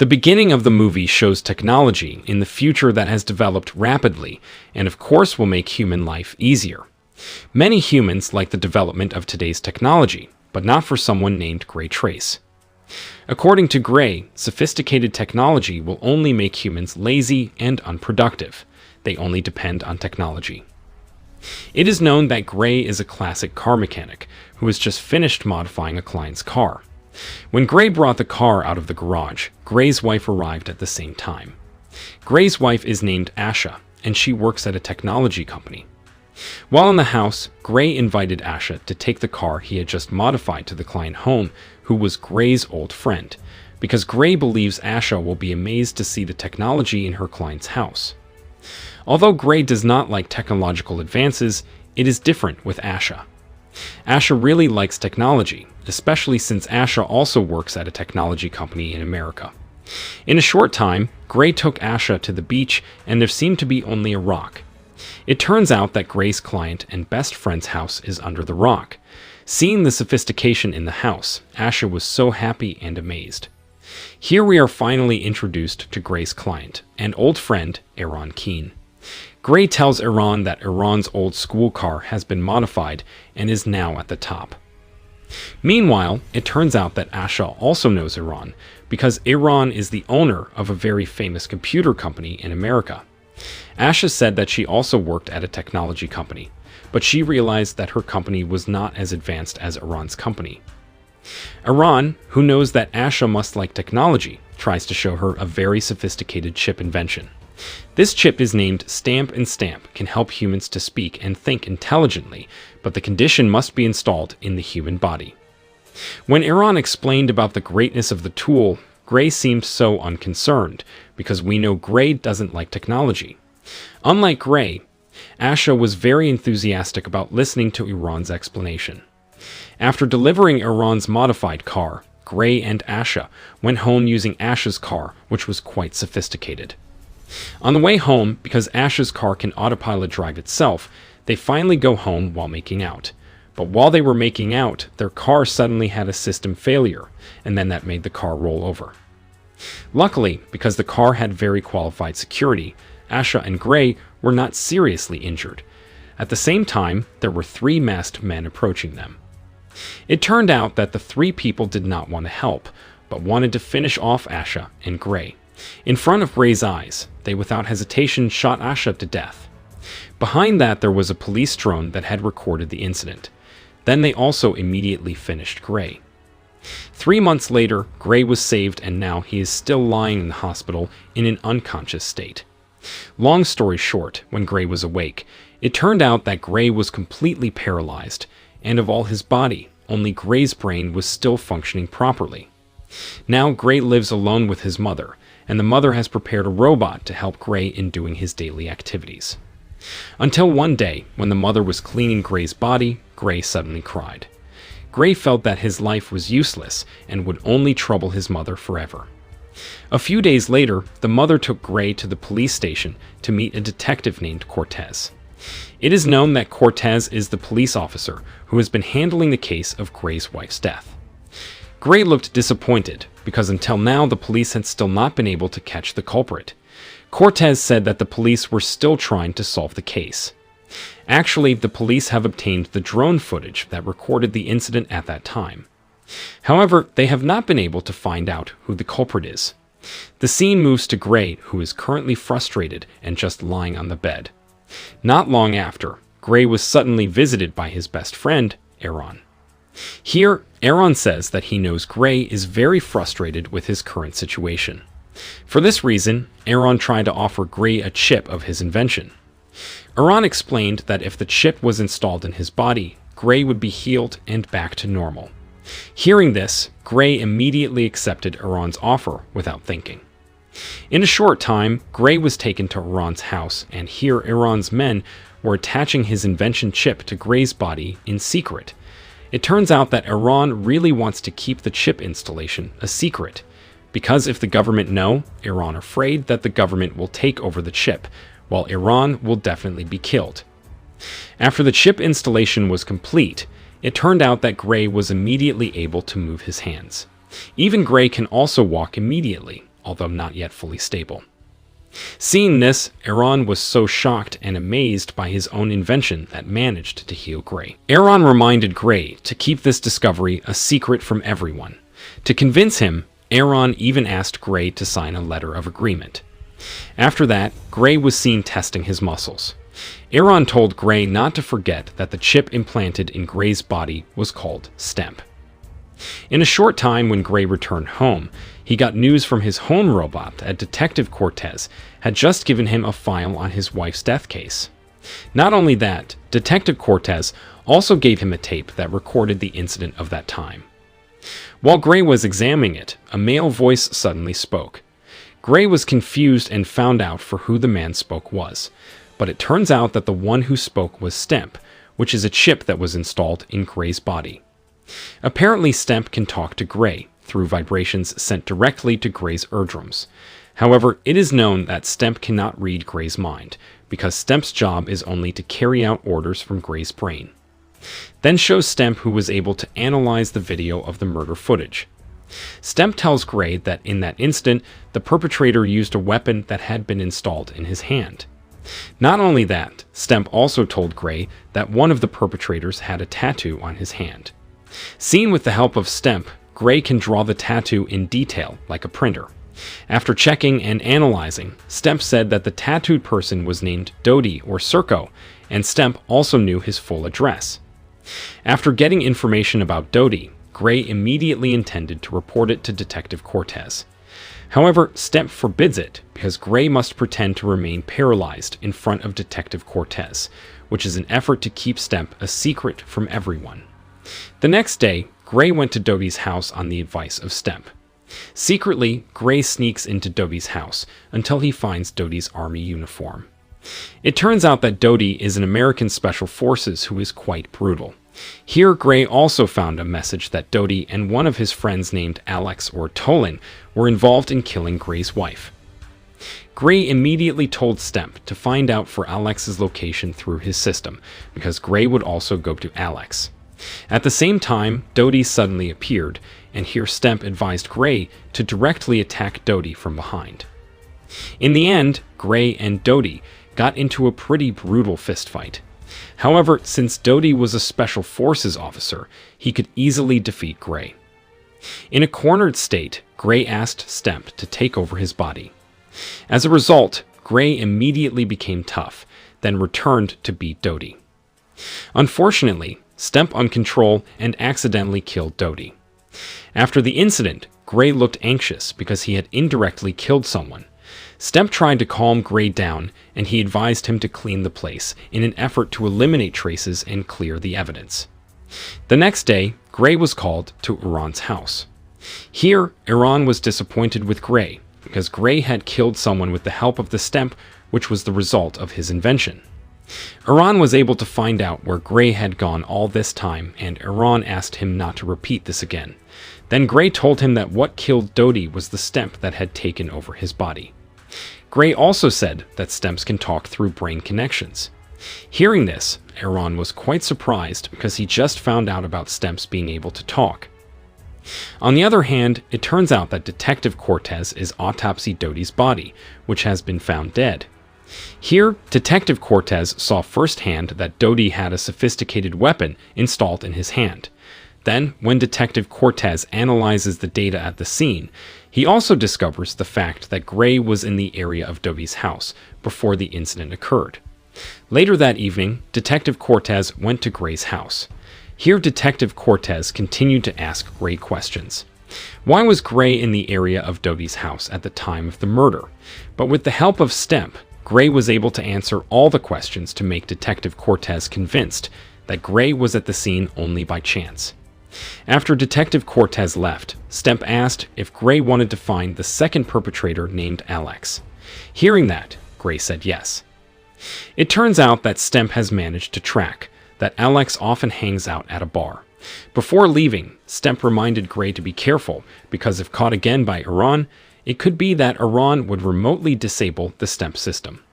The beginning of the movie shows technology in the future that has developed rapidly and of course will make human life easier. Many humans like the development of today's technology, but not for someone named Gray Trace. According to Gray, sophisticated technology will only make humans lazy and unproductive. They only depend on technology. It is known that Gray is a classic car mechanic who has just finished modifying a client's car. When Gray brought the car out of the garage, Gray's wife arrived at the same time. Gray's wife is named Asha, and she works at a technology company. While in the house, Gray invited Asha to take the car he had just modified to the client home, who was Gray's old friend, because Gray believes Asha will be amazed to see the technology in her client's house. Although Gray does not like technological advances, it is different with Asha. Asha really likes technology, especially since Asha also works at a technology company in America. In a short time, Gray took Asha to the beach and there seemed to be only a rock. It turns out that Gray's client and best friend's house is under the rock. Seeing the sophistication in the house, Asha was so happy and amazed. Here we are finally introduced to Gray's client and old friend, Aaron Keene. Gray tells Aaron that Aaron's old school car has been modified and is now at the top. Meanwhile, it turns out that Asha also knows Aaron because Aaron is the owner of a very famous computer company in America. Asha said that she also worked at a technology company, but she realized that her company was not as advanced as Aaron's company. Aaron, who knows that Asha must like technology, tries to show her a very sophisticated chip invention. This chip is named Stamp and Stamp, can help humans to speak and think intelligently, but the condition must be installed in the human body. When Aaron explained about the greatness of the tool, Gray seemed so unconcerned, because we know Gray doesn't like technology. Unlike Gray, Asha was very enthusiastic about listening to Aaron's explanation. After delivering Aaron's modified car, Gray and Asha went home using Asha's car, which was quite sophisticated. On the way home, because Asha's car can autopilot drive itself, they finally go home while making out. But while they were making out, their car suddenly had a system failure, and then that made the car roll over. Luckily, because the car had very qualified security, Asha and Gray were not seriously injured. At the same time, there were 3 masked men approaching them. It turned out that the 3 people did not want to help, but wanted to finish off Asha and Gray. In front of Gray's eyes, they without hesitation shot Asha to death. Behind that there was a police drone that had recorded the incident. Then they also immediately finished Gray. 3 months later, Gray was saved and now he is still lying in the hospital in an unconscious state. Long story short, when Gray was awake, it turned out that Gray was completely paralyzed, and of all his body, only Gray's brain was still functioning properly. Now Gray lives alone with his mother, and the mother has prepared a robot to help Gray in doing his daily activities. Until one day, when the mother was cleaning Gray's body, Gray suddenly cried. Gray felt that his life was useless and would only trouble his mother forever. A few days later, the mother took Gray to the police station to meet a detective named Cortez. It is known that Cortez is the police officer who has been handling the case of Gray's wife's death. Gray looked disappointed because until now the police had still not been able to catch the culprit. Cortez said that the police were still trying to solve the case. Actually, the police have obtained the drone footage that recorded the incident at that time. However, they have not been able to find out who the culprit is. The scene moves to Gray, who is currently frustrated and just lying on the bed. Not long after, Gray was suddenly visited by his best friend, Aaron. Here, Aaron says that he knows Gray is very frustrated with his current situation. For this reason, Aaron tried to offer Gray a chip of his invention. Aaron explained that if the chip was installed in his body, Gray would be healed and back to normal. Hearing this, Gray immediately accepted Aaron's offer without thinking. In a short time, Gray was taken to Aaron's house, and here Aaron's men were attaching his invention chip to Gray's body in secret. It turns out that Aaron really wants to keep the chip installation a secret, because if the government know, Aaron afraid that the government will take over the chip, while Aaron will definitely be killed. After the chip installation was complete, it turned out that Gray was immediately able to move his hands. Even Gray can also walk immediately, although not yet fully stable. Seeing this, Aaron was so shocked and amazed by his own invention that managed to heal Gray. Aaron reminded Gray to keep this discovery a secret from everyone. To convince him, Aaron even asked Gray to sign a letter of agreement. After that, Gray was seen testing his muscles. Aaron told Gray not to forget that the chip implanted in Gray's body was called STEMP. In a short time, when Gray returned home, he got news from his home robot that Detective Cortez had just given him a file on his wife's death case. Not only that, Detective Cortez also gave him a tape that recorded the incident of that time. While Gray was examining it, a male voice suddenly spoke. Gray was confused and found out for who the man spoke was, but it turns out that the one who spoke was STEMP, which is a chip that was installed in Gray's body. Apparently, STEMP can talk to Gray through vibrations sent directly to Gray's eardrums. However, it is known that STEMP cannot read Gray's mind, because STEMP's job is only to carry out orders from Gray's brain. Then shows STEMP who was able to analyze the video of the murder footage. STEMP tells Gray that in that instant, the perpetrator used a weapon that had been installed in his hand. Not only that, STEMP also told Gray that one of the perpetrators had a tattoo on his hand. Seen with the help of STEMP, Gray can draw the tattoo in detail like a printer. After checking and analyzing, STEMP said that the tattooed person was named Dodi or Serco, and STEMP also knew his full address. After getting information about Dodi, Gray immediately intended to report it to Detective Cortez. However, STEMP forbids it because Gray must pretend to remain paralyzed in front of Detective Cortez, which is an effort to keep STEMP a secret from everyone. The next day, Gray went to Dodi's house on the advice of STEMP. Secretly, Gray sneaks into Dodi's house until he finds Dodi's army uniform. It turns out that Dodi is an American Special Forces who is quite brutal. Here, Gray also found a message that Dodi and one of his friends named Alex or Tolan were involved in killing Gray's wife. Gray immediately told STEMP to find out for Alex's location through his system, because Gray would also go to Alex. At the same time, Dodi suddenly appeared, and here STEMP advised Gray to directly attack Dodi from behind. In the end, Gray and Dodi got into a pretty brutal fistfight. However, since Dodi was a Special Forces officer, he could easily defeat Gray. In a cornered state, Gray asked STEMP to take over his body. As a result, Gray immediately became tough, then returned to beat Dodi. Unfortunately, STEMP on control and accidentally killed Dodi. After the incident, Gray looked anxious because he had indirectly killed someone. STEMP tried to calm Gray down, and he advised him to clean the place in an effort to eliminate traces and clear the evidence. The next day, Gray was called to Aaron's house. Here, Aaron was disappointed with Gray, because Gray had killed someone with the help of the STEMP, which was the result of his invention. Aaron was able to find out where Gray had gone all this time, and Aaron asked him not to repeat this again. Then Gray told him that what killed Dodi was the STEMP that had taken over his body. Gray also said that STEMPs can talk through brain connections. Hearing this, Aaron was quite surprised because he just found out about STEMPs being able to talk. On the other hand, it turns out that Detective Cortez is autopsied Dodi's body, which has been found dead. Here, Detective Cortez saw firsthand that Dodi had a sophisticated weapon installed in his hand. Then, when Detective Cortez analyzes the data at the scene, he also discovers the fact that Gray was in the area of Dodi's house before the incident occurred. Later that evening, Detective Cortez went to Gray's house. Here, Detective Cortez continued to ask Gray questions. Why was Gray in the area of Dodi's house at the time of the murder? But with the help of STEMP, Gray was able to answer all the questions to make Detective Cortez convinced that Gray was at the scene only by chance. After Detective Cortez left, STEMP asked if Gray wanted to find the second perpetrator named Alex. Hearing that, Gray said yes. It turns out that STEMP has managed to track that Alex often hangs out at a bar. Before leaving, STEMP reminded Gray to be careful, because if caught again by Aaron, it could be that Aaron would remotely disable the STEMP system.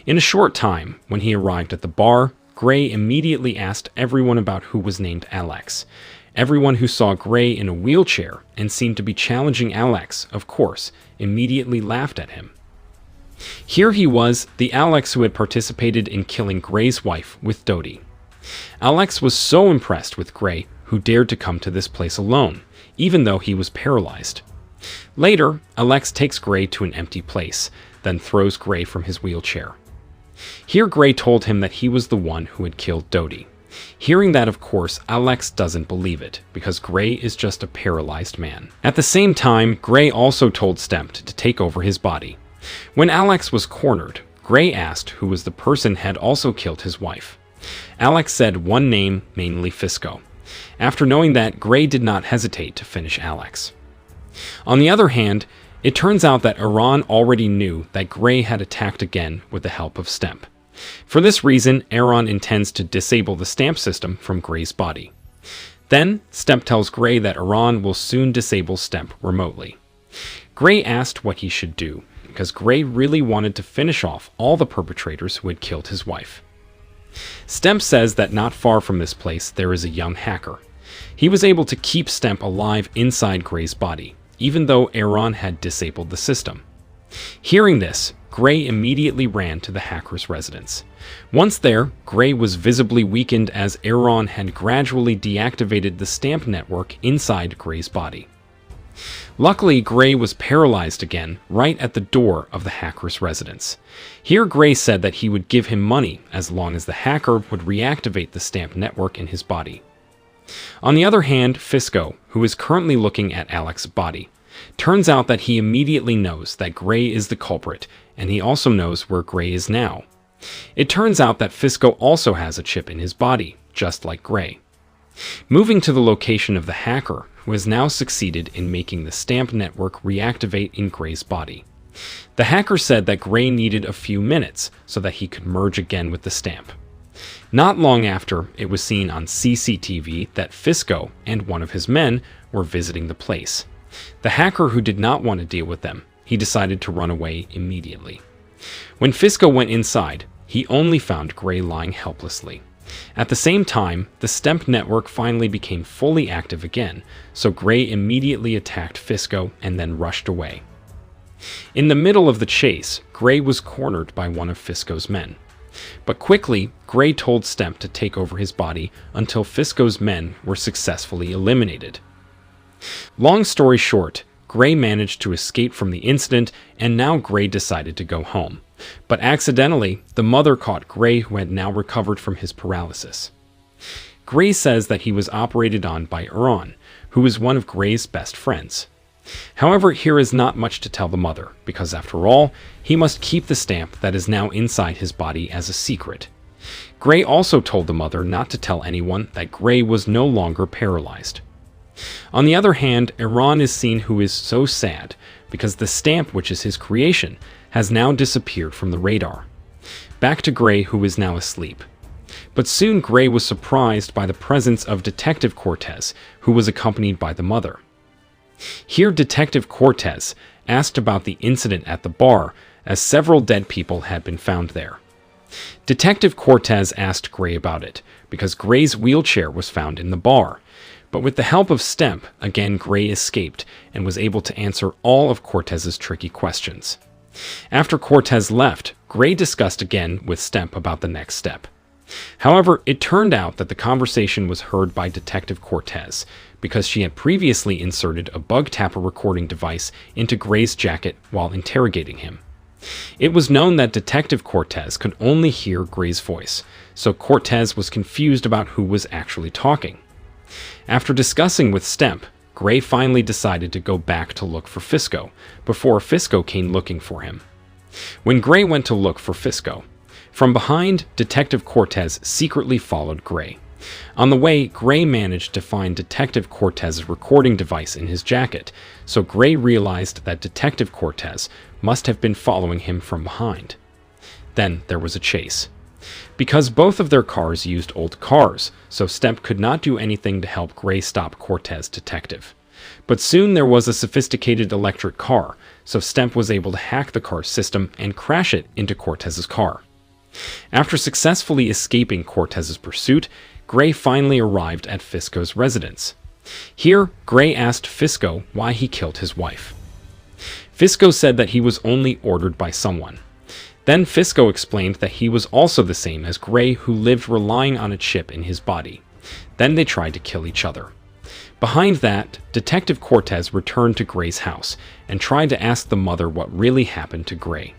In a short time, when he arrived at the bar, Gray immediately asked everyone about who was named Alex. Everyone who saw Gray in a wheelchair and seemed to be challenging Alex, of course, immediately laughed at him. Here he was, the Alex who had participated in killing Gray's wife with Dodie. Alex was so impressed with Gray, who dared to come to this place alone, even though he was paralyzed. Later, Alex takes Gray to an empty place, then throws Gray from his wheelchair. Here Gray told him that he was the one who had killed Dodie. Hearing that, of course, Alex doesn't believe it, because Gray is just a paralyzed man. At the same time, Gray also told Stemp to take over his body. When Alex was cornered, Gray asked who was the person had also killed his wife. Alex said one name, mainly Fisco. After knowing that, Gray did not hesitate to finish Alex. On the other hand, it turns out that Aaron already knew that Gray had attacked again with the help of Stemp. For this reason, Aaron intends to disable the stamp system from Gray's body. Then, Stemp tells Gray that Aaron will soon disable Stemp remotely. Gray asked what he should do, because Gray really wanted to finish off all the perpetrators who had killed his wife. Stemp says that not far from this place there is a young hacker. He was able to keep Stemp alive inside Gray's body, even though Aaron had disabled the system. Hearing this, Gray immediately ran to the hacker's residence. Once there, Gray was visibly weakened as Aaron had gradually deactivated the stamp network inside Gray's body. Luckily, Gray was paralyzed again right at the door of the hacker's residence. Here Gray said that he would give him money as long as the hacker would reactivate the stamp network in his body. On the other hand, Fisco, who is currently looking at Alex's body, turns out that he immediately knows that Gray is the culprit, and he also knows where Gray is now. It turns out that Fisco also has a chip in his body, just like Gray. Moving to the location of the hacker, who has now succeeded in making the stamp network reactivate in Gray's body. The hacker said that Gray needed a few minutes so that he could merge again with the stamp. Not long after, it was seen on CCTV that Fisco and one of his men were visiting the place. The hacker, who did not want to deal with them, he decided to run away immediately. When Fisco went inside, he only found Gray lying helplessly. At the same time, the stamp network finally became fully active again, so Gray immediately attacked Fisco and then rushed away. In the middle of the chase, Gray was cornered by one of Fisco's men. But quickly, Gray told Stemp to take over his body until Fisco's men were successfully eliminated. Long story short, Gray managed to escape from the incident, and now Gray decided to go home. But accidentally, the mother caught Gray, who had now recovered from his paralysis. Gray says that he was operated on by Aaron, who is one of Gray's best friends. However, here is not much to tell the mother, because after all, he must keep the stamp that is now inside his body as a secret. Gray also told the mother not to tell anyone that Gray was no longer paralyzed. On the other hand, Aaron is seen, who is so sad, because the stamp, which is his creation, has now disappeared from the radar. Back to Gray, who is now asleep. But soon Gray was surprised by the presence of Detective Cortez, who was accompanied by the mother. Here Detective Cortez asked about the incident at the bar, as several dead people had been found there. Detective Cortez asked Gray about it, because Gray's wheelchair was found in the bar. But with the help of Stemp, again Gray escaped and was able to answer all of Cortez's tricky questions. After Cortez left, Gray discussed again with Stemp about the next step. However, it turned out that the conversation was heard by Detective Cortez, because she had previously inserted a bug tapper recording device into Gray's jacket while interrogating him. It was known that Detective Cortez could only hear Gray's voice, so Cortez was confused about who was actually talking. After discussing with Stemp, Gray finally decided to go back to look for Fisco, before Fisco came looking for him. When Gray went to look for Fisco, from behind, Detective Cortez secretly followed Gray. On the way, Gray managed to find Detective Cortez's recording device in his jacket, so Gray realized that Detective Cortez must have been following him from behind. Then there was a chase. Because both of their cars used old cars, so Stemp could not do anything to help Gray stop Cortez Detective. But soon there was a sophisticated electric car, so Stemp was able to hack the car's system and crash it into Cortez's car. After successfully escaping Cortez's pursuit, Gray finally arrived at Fisco's residence. Here, Gray asked Fisco why he killed his wife. Fisco said that he was only ordered by someone. Then Fisco explained that he was also the same as Gray, who lived relying on a chip in his body. Then they tried to kill each other. Behind that, Detective Cortez returned to Gray's house and tried to ask the mother what really happened to Gray.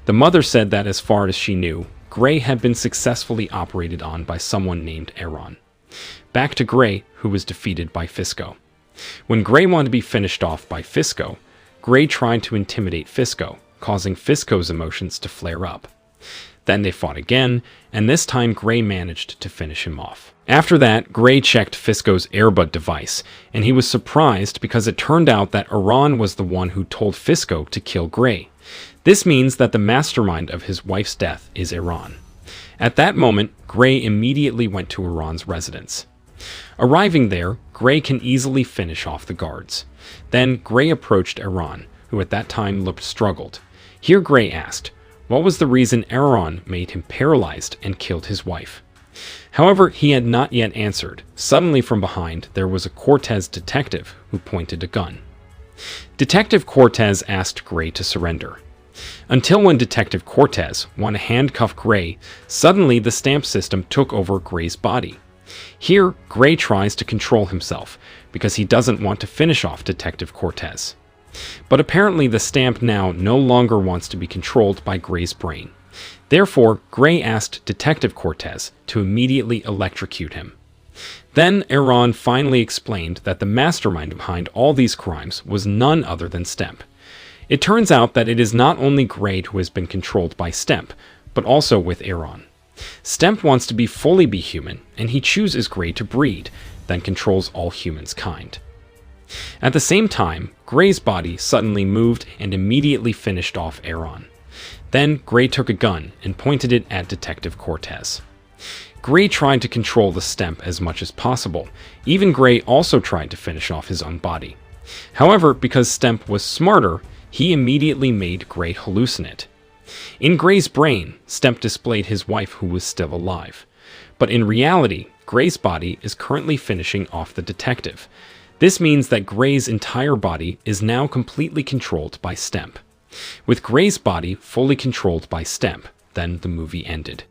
The mother said that as far as she knew, Gray had been successfully operated on by someone named Aaron. Back to Gray, who was defeated by Fisco. When Gray wanted to be finished off by Fisco, Gray tried to intimidate Fisco, causing Fisco's emotions to flare up. Then they fought again, and this time Gray managed to finish him off. After that, Gray checked Fisco's earbud device, and he was surprised because it turned out that Aaron was the one who told Fisco to kill Gray. This means that the mastermind of his wife's death is Aaron. At that moment, Gray immediately went to Aaron's residence. Arriving there, Gray can easily finish off the guards. Then Gray approached Aaron, who at that time looked struggled. Here Gray asked, what was the reason Aaron made him paralyzed and killed his wife? However, he had not yet answered. Suddenly from behind, there was a Cortez detective who pointed a gun. Detective Cortez asked Gray to surrender. Until when Detective Cortez wanted to handcuff Gray, suddenly the stamp system took over Gray's body. Here, Gray tries to control himself, because he doesn't want to finish off Detective Cortez. But apparently the stamp now no longer wants to be controlled by Gray's brain. Therefore, Gray asked Detective Cortez to immediately electrocute him. Then Aaron finally explained that the mastermind behind all these crimes was none other than Stemp. It turns out that it is not only Gray who has been controlled by Stemp, but also with Aaron. Stemp wants to fully be human, and he chooses Gray to breed, then controls all humankind. At the same time, Gray's body suddenly moved and immediately finished off Aaron. Then Gray took a gun and pointed it at Detective Cortez. Gray tried to control the Stemp as much as possible. Even Gray also tried to finish off his own body. However, because Stemp was smarter, he immediately made Gray hallucinate. In Gray's brain, Stemp displayed his wife who was still alive. But in reality, Gray's body is currently finishing off the detective. This means that Gray's entire body is now completely controlled by Stemp. With Gray's body fully controlled by Stemp, then the movie ended.